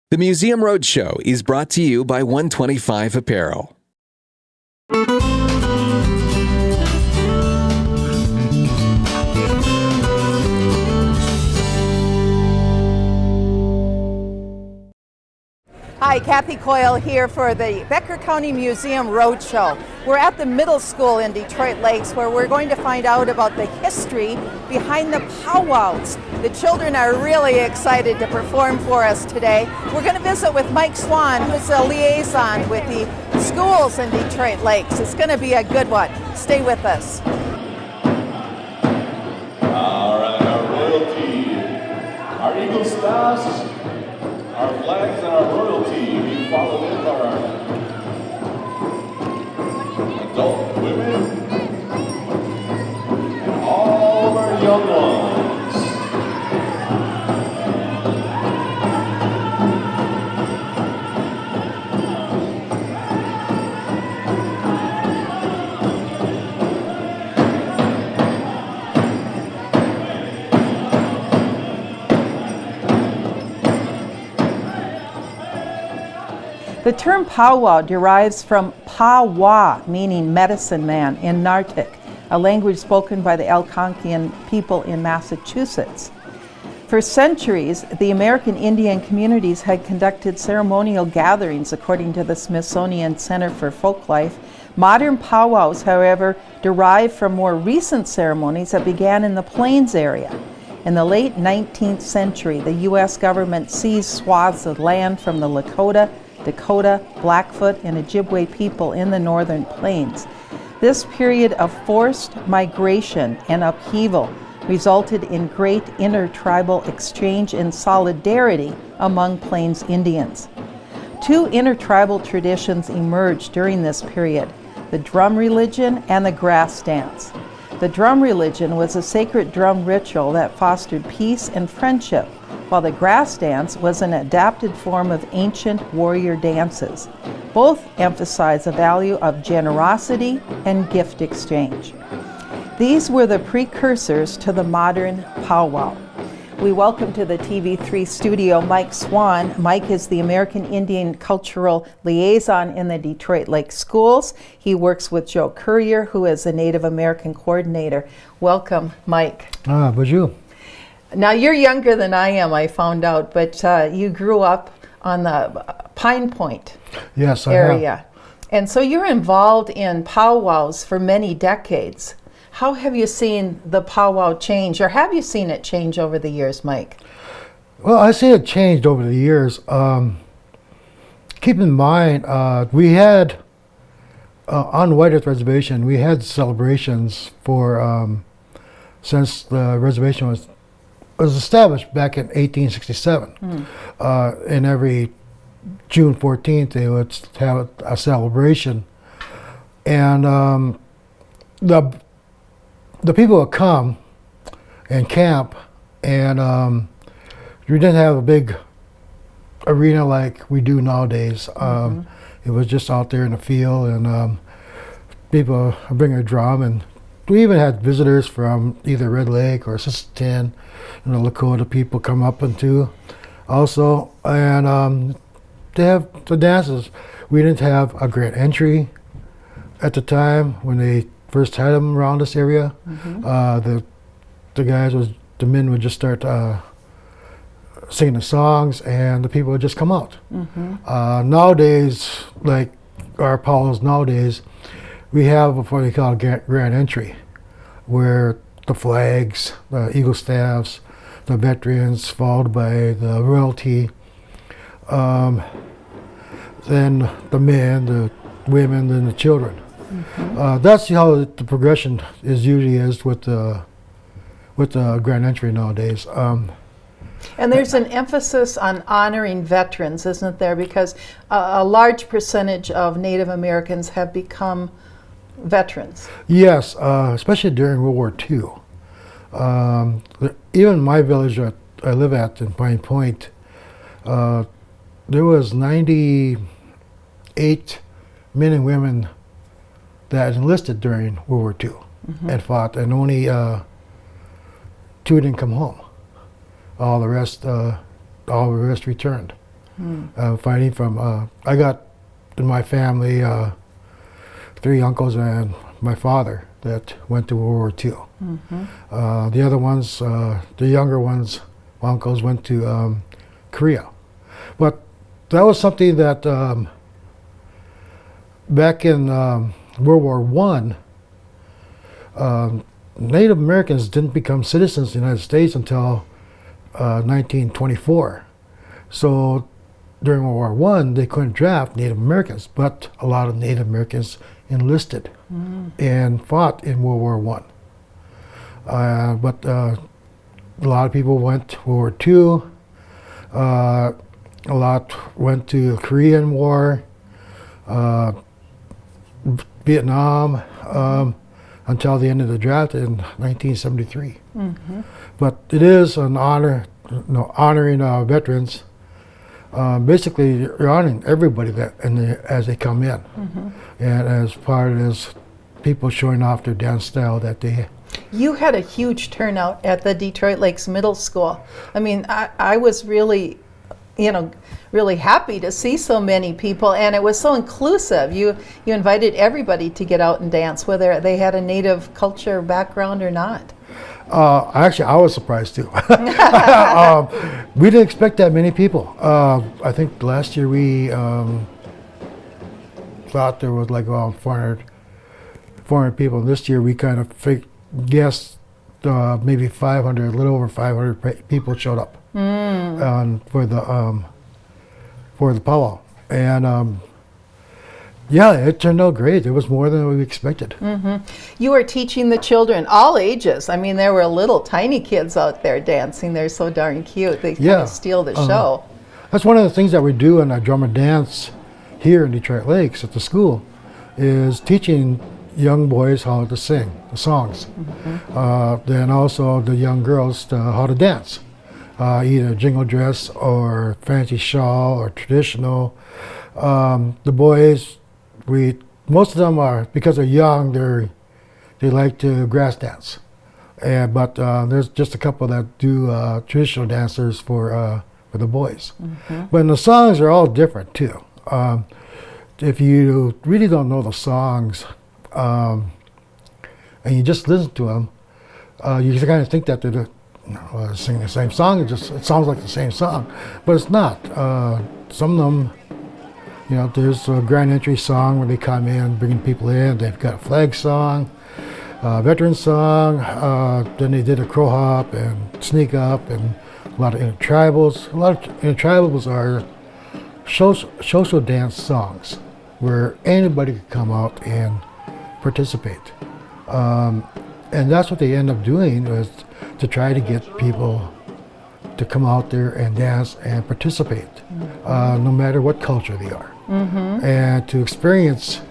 The Museum Roadshow is brought to you by 125 Apparel. Hi, Kathy Coyle here for the Becker County Museum Roadshow. We're at the middle school in Detroit Lakes where we're going to find out about the history behind the PowWows. The children are really excited to perform for us today. We're going to visit with Mike Swan, who's a liaison with the schools in Detroit Lakes. It's going to be a good one. Stay with us. All right, our royalty, our eagle stars, our flags and our royalty being followed in by our adult women and all of our young ones. The term powwow derives from PowWow, meaning medicine man, in Nartik, a language spoken by the Algonquian people in Massachusetts. For centuries, the American Indian communities had conducted ceremonial gatherings according to the Smithsonian Center for Folklife. Modern powwows, however, derive from more recent ceremonies that began in the Plains area. In the late 19th century, the U.S. government seized swaths of land from the Lakota, Dakota, Blackfoot, and Ojibwe people in the northern plains. This period of forced migration and upheaval resulted in great intertribal exchange and solidarity among Plains Indians. Two intertribal traditions emerged during this period: the drum religion and the grass dance. The drum religion was a sacred drum ritual that fostered peace and friendship, while the grass dance was an adapted form of ancient warrior dances. Both emphasize the value of generosity and gift exchange. These were the precursors to the modern powwow. We welcome to the TV3 studio Mike Swan. Mike is the American Indian Cultural Liaison in the Detroit Lake Schools. He works with Joe Currier, who is a Native American coordinator. Welcome, Mike. Bonjour. Now, you're younger than I am, I found out, but you grew up on the Pine Point area. And so you're involved in powwows for many decades. How have you seen the powwow change, or have you seen it change over the years, Mike? Well, I see it changed over the years. Keep in mind, we had, on White Earth Reservation, we had celebrations for, since the reservation was established back in 1867. And every June 14th, they would have a celebration. And the people would come and camp, and we didn't have a big arena like we do nowadays. It was just out there in the field, and people bring a drum, and we even had visitors from either Red Lake or Sisseton, and the Lakota people come up into also, and they have the dances. We didn't have a grand entry at the time when they first had them around this area. The men would just start singing the songs, and the people would just come out. Nowadays, like our powwows nowadays, we have what they call grand entry, where the flags, the eagle staffs, the veterans, followed by the royalty, then the men, the women, and the children. That's how the progression usually is with the grand entry nowadays. And there's an emphasis on honoring veterans, isn't there? Because a large percentage of Native Americans have become veterans. Yes, especially during World War II. Even my village that I live at in Pine Point, there was 98 men and women that enlisted during World War II and fought, and only 2 didn't come home. All the rest returned. fighting from. I got in my family 3 uncles and my father that went to World War II. The other ones, the younger ones, uncles went to Korea. But that was something that back in World War I, Native Americans didn't become citizens of the United States until 1924. So during World War I, they couldn't draft Native Americans, but a lot of Native Americans enlisted and fought in World War I. But a lot of people went to World War II. A lot went to the Korean War, Vietnam, until the end of the draft in 1973. But it is an honor, honoring veterans. Basically, you're honoring everybody as they come in, and as part of this, people showing off their dance style that they. You had a huge turnout at the Detroit Lakes Middle School. I mean, I was really, really happy to see so many people, and it was so inclusive. You invited everybody to get out and dance, whether they had a Native culture background or not. Actually, I was surprised too. We didn't expect that many people. I think last year we thought there was like around 400 people. This year we kind of guessed maybe 500, a little over 500 people showed up for the powwow, and yeah, it turned out great. It was more than we expected. You were teaching the children, all ages. I mean, there were little tiny kids out there dancing. They're so darn cute. They kind of steal the show. That's one of the things that we do in our drum and dance here in Detroit Lakes at the school, is teaching young boys how to sing the songs. Then also the young girls how to dance, either jingle dress or fancy shawl or traditional. The boys, most of them are, because they're young, they like to grass dance. But there's just a couple that do traditional dancers for the boys. But the songs are all different too. If you really don't know the songs, and you just listen to them, you kind of think that they're singing the same song. It sounds like the same song, but it's not. Some of them, there's a grand entry song where they come in, bringing people in. They've got a flag song, veteran song. Then they did a crow hop and sneak up, and a lot of intertribals. A lot of intertribals are social dance songs where anybody could come out and participate. And that's what they end up doing, is to try to get people to come out there and dance and participate, no matter what culture they are. And to experience,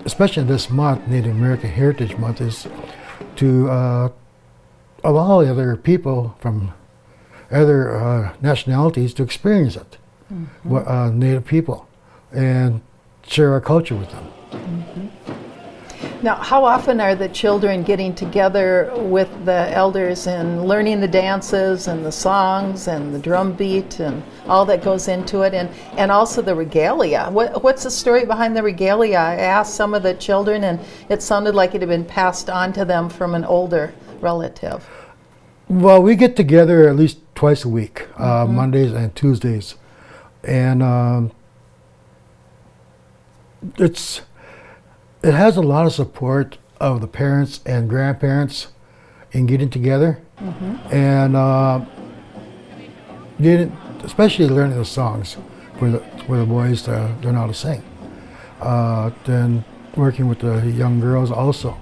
especially this month, Native American Heritage Month, is to allow other people from other nationalities to experience it, Native people, and share our culture with them. Now, how often are the children getting together with the elders and learning the dances and the songs and the drum beat and all that goes into it, and also the regalia? What's the story behind the regalia? I asked some of the children, and it sounded like it had been passed on to them from an older relative. Well, we get together at least twice a week, Mondays and Tuesdays, and it has a lot of support of the parents and grandparents in getting together, and especially learning the songs for the boys to learn how to sing. Then working with the young girls also.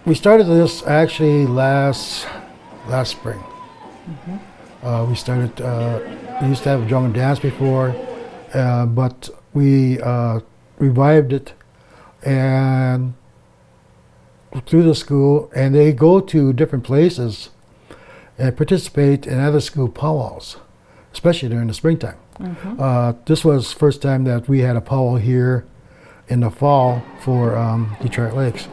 We started this actually last spring. We started. We used to have a drum and dance before, but we revived it, and through the school, and they go to different places and participate in other school powwows, especially during the springtime. This was the first time that we had a powwow here in the fall for Detroit Lakes.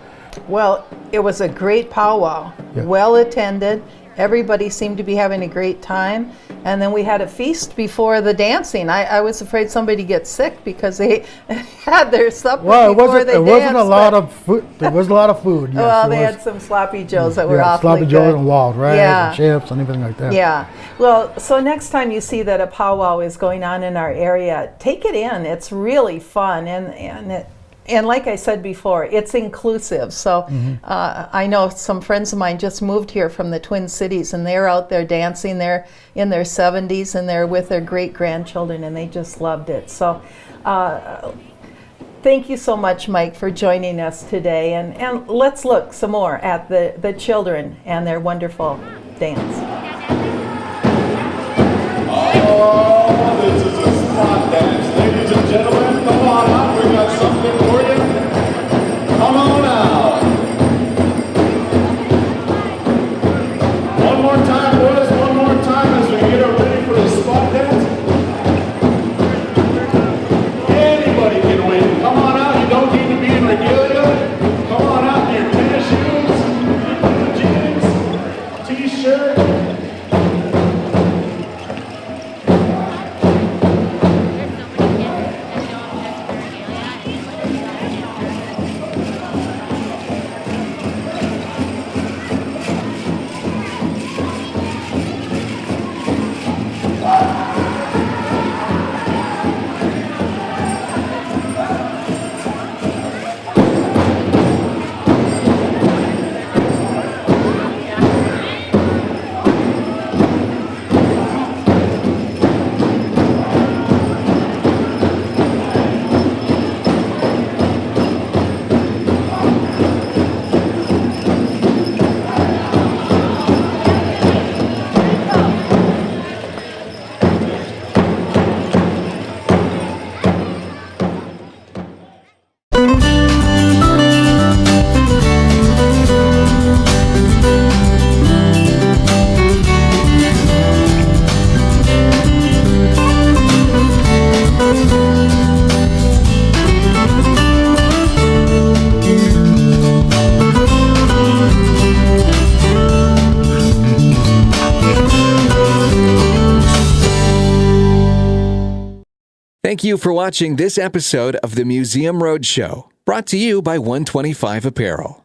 Well, it was a great powwow, Yeah. well attended. everybody seemed to be having a great time. And then we had a feast before the dancing. I was afraid somebody gets sick because they had their supper before they danced. It wasn't a lot of food. There was a lot of food. Yes, well, they had some sloppy joes that were awfully sloppy good. joes and wild rice and chips and everything like that. Yeah. Well, so next time you see that a powwow is going on in our area, take it in. It's really fun, and like I said before, it's inclusive. So I know some friends of mine just moved here from the Twin Cities, and they're out there dancing. They're in their 70s, and they're with their great-grandchildren, and they just loved it. So thank you so much, Mike, for joining us today. And let's look some more at the children and their wonderful dance. Oh, this is a spot dance. Ladies and gentlemen, come on out. We got something for you. Come on out. One more time, boys. One more time as we get ready for the spot dance. Anybody can win. Come on out. You don't need to be in regalia. Come on out in your tennis shoes, jeans, t-shirt. Thank you for watching this episode of the Museum Roadshow, brought to you by 125 Apparel.